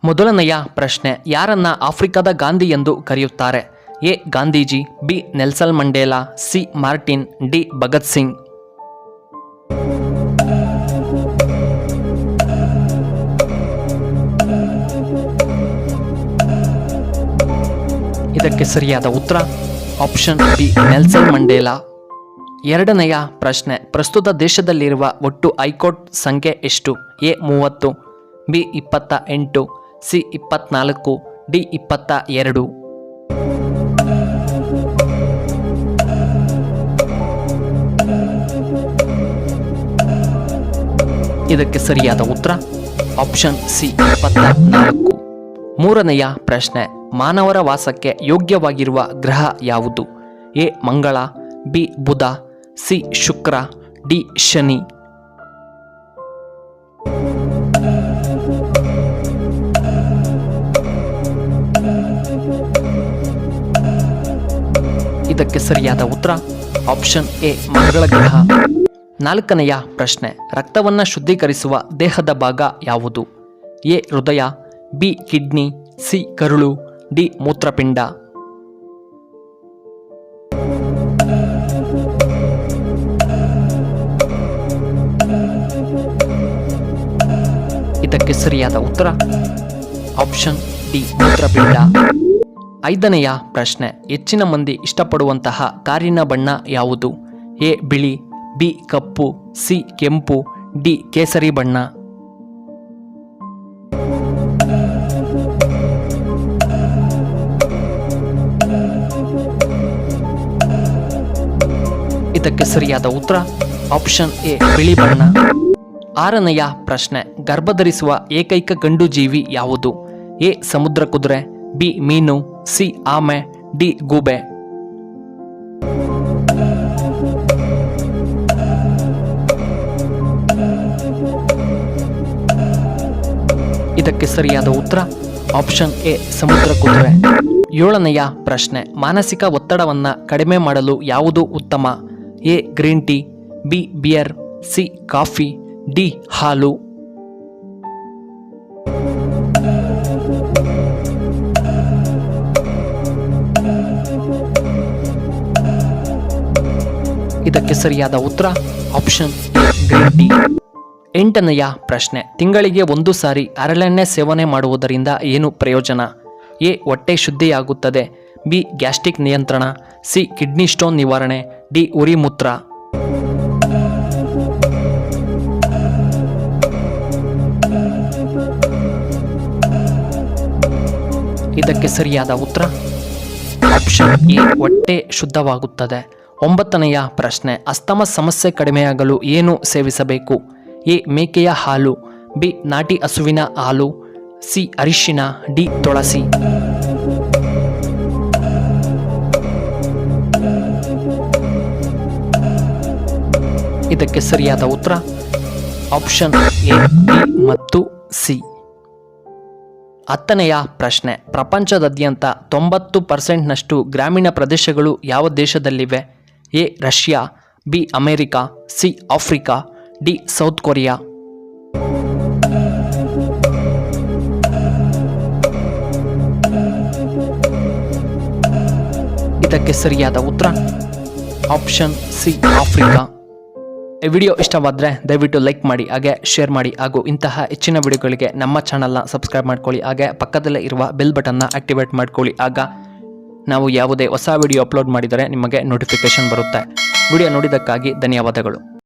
ಮೊದಲನೆಯ ಪ್ರಶ್ನೆ, ಯಾರನ್ನ ಆಫ್ರಿಕಾದ ಗಾಂಧಿ ಎಂದು ಕರೆಯುತ್ತಾರೆ? A Gandhiji, B Nelson Mandela, C Martin, D Bhagat Singh. ಇದಕ್ಕೆ ಸರಿಯಾದ ಉತ್ತರ ಆಪ್ಷನ್ ಬಿ ನೆಲ್ಸನ್ ಮಂಡೇಲಾ. ಎರಡನೆಯ ಪ್ರಶ್ನೆ, ಪ್ರಸ್ತುತ ದೇಶದಲ್ಲಿರುವ ಒಟ್ಟು ಹೈಕೋರ್ಟ್ ಸಂಖ್ಯೆ ಎಷ್ಟು? A 30, B 28, C 24, D 22. ಇದಕ್ಕೆ ಸರಿಯಾದ ಉತ್ತರ ಆಪ್ಷನ್ ಸಿ 24. ಮೂರನೆಯ ಪ್ರಶ್ನೆ, ಮಾನವರ ವಾಸಕ್ಕೆ ಯೋಗ್ಯವಾಗಿರುವ ಗ್ರಹ ಯಾವುದು? ಎ ಮಂಗಳ, ಬಿ ಬುಧ, ಸಿ ಶುಕ್ರ, ಡಿ ಶನಿ. ಇದಕ್ಕೆ ಸರಿಯಾದ ಉತ್ತರ ಆಪ್ಷನ್ ಎ ಮಂಗಳ ಗ್ರಹ. ನಾಲ್ಕನೆಯ ಪ್ರಶ್ನೆ, ರಕ್ತವನ್ನು ಶುದ್ಧೀಕರಿಸುವ ದೇಹದ ಭಾಗ ಯಾವುದು? ಎ ಹೃದಯ, ಬಿ ಕಿಡ್ನಿ, ಸಿ ಕರುಳು, ಡಿ ಮೂತ್ರಪಿಂಡ. ಇದಕ್ಕೆ ಸರಿಯಾದ ಉತ್ತರ ಆಪ್ಷನ್ ಡಿ ಮೂತ್ರಪಿಂಡ. ಐದನೆಯ ಪ್ರಶ್ನೆ, ಹೆಚ್ಚಿನ ಮಂದಿ ಇಷ್ಟಪಡುವಂತಹ ಕಾರಿನ ಬಣ್ಣ ಯಾವುದು? ಎ ಬಿಳಿ, ಬಿ ಕಪ್ಪು, ಸಿ ಕೆಂಪು, ಡಿ ಕೇಸರಿ ಬಣ್ಣ. ಇದಕ್ಕೆ ಸರಿಯಾದ ಉತ್ತರ ಆಪ್ಷನ್ ಎ ಬಿಳಿ ಬಣ್ಣ. ಆರನೆಯ ಪ್ರಶ್ನೆ, ಗರ್ಭಧರಿಸುವ ಏಕೈಕ ಗಂಡು ಜೀವಿ ಯಾವುದು? ಎ ಸಮುದ್ರ ಕುದುರೆ, ಬಿ ಮೀನು, ಸಿ ಆಮೆ, ಡಿ ಗೂಬೆ. ಇದಕ್ಕೆ ಸರಿಯಾದ ಉತ್ತರ ಆಪ್ಷನ್ ಎ ಸಮುದ್ರ ಕುದುರೆ. ಏಳನೆಯ ಪ್ರಶ್ನೆ, ಮಾನಸಿಕ ಒತ್ತಡವನ್ನು ಕಡಿಮೆ ಮಾಡಲು ಯಾವುದು ಉತ್ತಮ? A green tea, B beer, C coffee, D ಹಾಲು. ಇದಕ್ಕೆ ಸರಿಯಾದ ಉತ್ತರ ಆಪ್ಷನ್ ಎ ಗ್ರೀನ್ ಟೀ. ಎಂಟನೆಯ ಪ್ರಶ್ನೆ, ತಿಂಗಳಿಗೆ ಒಂದು ಸಾರಿ ಹರಳೆಣ್ಣೆ ಸೇವನೆ ಮಾಡುವುದರಿಂದ ಏನು ಪ್ರಯೋಜನ? ಎ ಹೊಟ್ಟೆ ಶುದ್ಧಿಯಾಗುತ್ತದೆ, ಬಿ ಗ್ಯಾಸ್ಟ್ರಿಕ್ ನಿಯಂತ್ರಣ, ಸಿ ಕಿಡ್ನಿ ಸ್ಟೋನ್ ನಿವಾರಣೆ, ಡಿ ಉರಿ ಮೂತ್ರ. ಇದಕ್ಕೆ ಸರಿಯಾದ ಉತ್ತರ ಆಪ್ಷನ್ ಎ ಹೊಟ್ಟೆ ಶುದ್ಧವಾಗುತ್ತದೆ. ಒಂಬತ್ತನೆಯ ಪ್ರಶ್ನೆ, ಅಸ್ತಮ ಸಮಸ್ಯೆ ಕಡಿಮೆಯಾಗಲು ಏನು ಸೇವಿಸಬೇಕು? ಎ ಮೇಕೆಯ ಹಾಲು, ಬಿ ನಾಟಿ ಹಸುವಿನ ಹಾಲು, ಸಿ ಅರಿಶಿನ, ಡಿ ತುಳಸಿ. ಇದಕ್ಕೆ ಸರಿಯಾದ ಉತ್ತರ ಆಪ್ಷನ್ ಎ ಬಿ ಮತ್ತು ಸಿ. ಹತ್ತನೆಯ ಪ್ರಶ್ನೆ, ಪ್ರಪಂಚದಾದ್ಯಂತ 90% ಗ್ರಾಮೀಣ ಪ್ರದೇಶಗಳು ಯಾವ ದೇಶದಲ್ಲಿವೆ? A Russia, B America, C Africa, D South Korea. ಇದಕ್ಕೆ ಸರಿಯಾದ ಉತ್ತರ ಆಪ್ಷನ್ ಸಿ ಆಫ್ರಿಕಾ. ಈ ವಿಡಿಯೋ ಇಷ್ಟವಾದರೆ ದಯವಿಟ್ಟು ಲೈಕ್ ಮಾಡಿ, ಹಾಗೆ ಶೇರ್ ಮಾಡಿ, ಹಾಗೂ ಇಂತಹ ಹೆಚ್ಚಿನ ವಿಡಿಯೋಗಳಿಗೆ ನಮ್ಮ ಚಾನಲ್ನ ಸಬ್ಸ್ಕ್ರೈಬ್ ಮಾಡ್ಕೊಳ್ಳಿ, ಹಾಗೆ ಪಕ್ಕದಲ್ಲೇ ಇರುವ ಬೆಲ್ ಬಟನ್ನ ಆಕ್ಟಿವೇಟ್ ಮಾಡ್ಕೊಳ್ಳಿ. ಆಗ ನಾವು ಯಾವುದೇ ಹೊಸ ವಿಡಿಯೋ ಅಪ್ಲೋಡ್ ಮಾಡಿದರೆ ನಿಮಗೆ ನೋಟಿಫಿಕೇಶನ್ ಬರುತ್ತೆ. ವಿಡಿಯೋ ನೋಡಿದ್ದಕ್ಕಾಗಿ ಧನ್ಯವಾದಗಳು.